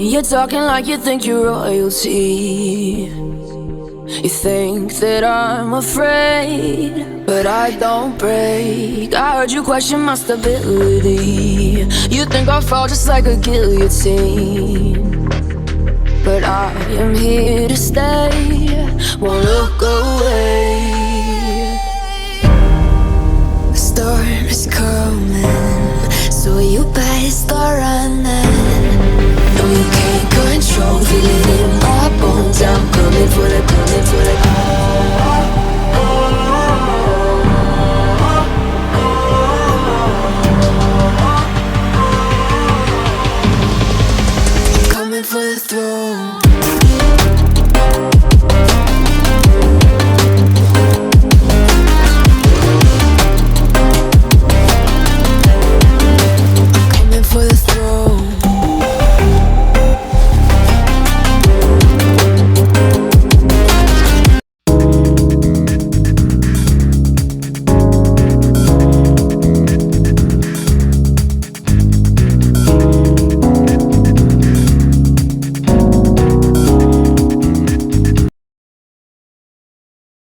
You're talking like you think you're royalty. You think that I'm afraid, but I don't break. I heard you question my stability. You think I'll fall just like a guillotine, but I am here to stay. Won't